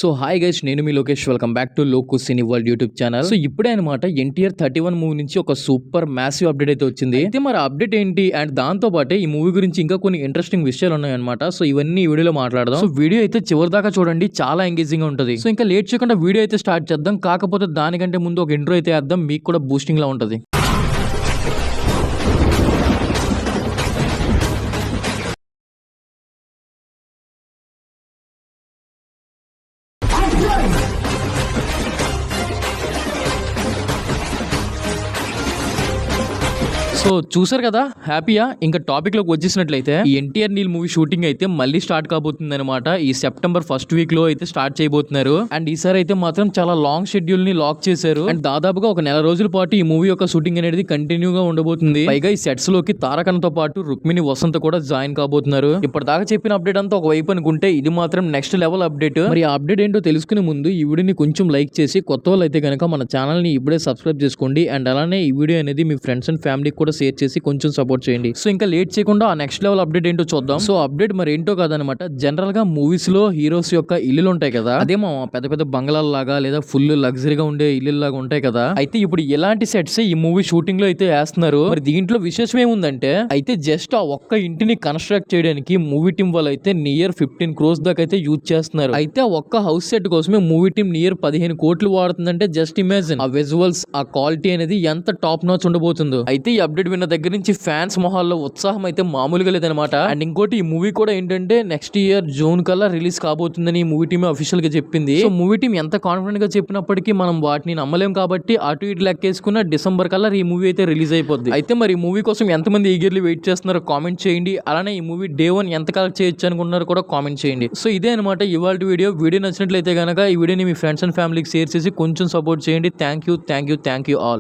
So hi guys, నేను మీ Lokesh. Welcome back to Loku cine world YouTube channel. So ఇప్పుడే అనమాట ఎన్టీఆర్ 31 మూవీ నుంచి ఒక సూపర్ మ్యాసివ్ అప్డేట్ అయితే వచ్చింది. అయితే మరి అప్డేట్ ఏంటి అండ్ దాంతో పాటే ఈ మూవీ గురించి ఇంకా కొన్ని ఇంట్రెస్టింగ్ విషయాలు ఉన్నాయన్నమాట. సో ఇవన్నీ ఈ వీడియోలో మాట్లాడదాం. సో వీడియో అయితే చివరి దాకా చూడండి, చాలా ఎంగేజింగ్ గా ఉంటుంది. సో ఇంకా లేట్ చేయకుండా వీడియో అయితే స్టార్ట్ చేద్దాం. కాకపోతే దానికంటే ముందు ఒక ఇంట్రో అయితే వేద్దాం, మీకు కూడా బూస్టింగ్ లా ఉంటుంది. సో చూసారు కదా, హ్యాపీయా? ఇంకా టాపిక్ లోకి వచ్చేసినట్లయితే ఈ ఎన్టీఆర్ నీల్ మూవీ షూటింగ్ అయితే మళ్ళీ స్టార్ట్ కాబోతుంది అనమాట. ఈ సెప్టెంబర్ ఫస్ట్ వీక్ లో అయితే స్టార్ట్ చేయబోతున్నారు. అండ్ ఈసారి అయితే మాత్రం చాలా లాంగ్ షెడ్యూల్ ని లాక్ చేశారు. అండ్ దాదాపుగా ఒక నెల రోజుల పాటు ఈ మూవీ యొక్క షూటింగ్ అనేది కంటిన్యూగా ఉండబోతుంది. పైగా ఈ సెట్స్ లోకి తారకన్తో పాటు రుక్మిణి వసంత కూడా జాయిన్ కాబోతున్నారు. ఇప్పటిదాకా చెప్పిన అప్డేట్ అంతా ఒక వైపు అనుకుంటే, ఇది మాత్రం నెక్స్ట్ లెవెల్ అప్డేట్. మరి ఆ అప్డేట్ ఏంటో తెలుసుకునే ముందు ఈ వీడియోని కొంచెం లైక్ చేసి, కొత్త వాళ్ళు అయితే కనుక మన ఛానల్ ని ఇప్పుడే సబ్స్క్రైబ్ చేసుకోండి. అండ్ అలానే ఈ వీడియో అనేది మీ ఫ్రెండ్స్ అండ్ ఫ్యామిలీకి కూడా షేర్ చేసి కొంచెం సపోర్ట్ చేయండి. సో ఇంకా లేట్ చేయకుండా ఆ నెక్స్ట్ లెవెల్ అప్డేట్ ఏంటో చూద్దాం. సో అప్డేట్ మరి ఏంటో కాదనమాట, జనరల్ గా మూవీస్ లో హీరోస్ యొక్క ఇల్లులు ఉంటాయి కదా, అదేమో పెద్ద పెద్ద బంగ్లాల లాగా లేదా ఫుల్ లగ్జరీగా ఉండే ఇల్లు లాగా ఉంటాయి కదా. అయితే ఇప్పుడు ఎలాంటి సెట్స్ ఈ మూవీ షూటింగ్ లో అయితే వేస్తున్నారు. మరి దీంట్లో విశేషం ఏముందంటే, అయితే జస్ట్ ఆ ఒక్క ఇంటిని కన్స్ట్రక్ట్ చేయడానికి మూవీ టీం వాళ్ళు అయితే నియర్ 15 crores దాకా అయితే యూజ్ చేస్తున్నారు. అయితే ఆ ఒక్క హౌస్ సెట్ కోసమే మూవీ టీం నియర్ 15 కోట్లు వాడుతుందంటే జస్ట్ ఇమాజిన్ ఆ విజువల్స్, ఆ క్వాలిటీ అనేది ఎంత టాప్ నాచ్ ఉండబోతుందో. అయితే ఈ అప్డేట్ విన్న దగ్గర నుంచి ఫ్యాన్స్ మొహాల్లో ఉత్సాహం అయితే మామూలుగా లేదనమాట. అండ్ ఇంకోటి, ఈ మూవీ కూడా ఏంటంటే నెక్స్ట్ ఇయర్ జూన్ కల్లా రిలీజ్ కాబోతుందని మూవీ టీమ్ అఫీషియల్ గా చెప్పింది. సో మూవీ టీం ఎంత కాన్ఫిడెంట్ గా చెప్పినప్పటికీ మనం వాటిని నమ్మలేం కాబట్టి అటు ఇటు లెక్కేసుకున్న డిసెంబర్ కల్లా ఈ మూవీ అయితే రిలీజ్ అయిపోద్ది. అయితే మరి ఈ మూవీ కోసం ఎంతమంది ఈగర్లీ వెయిట్ చేస్తున్నారో కామెంట్ చేయండి. అలానే ఈ మూవీ డే 1 ఎంత కలెక్ట్ చేయొచ్చు అనుకున్నారో కూడా కామెంట్ చేయండి. సో ఇదే అనమాట ఇవాళ వీడియో నచ్చినట్లయితే కనుక ఈ వీడియోని మీ ఫ్రెండ్స్ అండ్ ఫ్యామిలీకి షేర్ చేసి కొంచెం సపోర్ట్ చేయండి. Thank you all.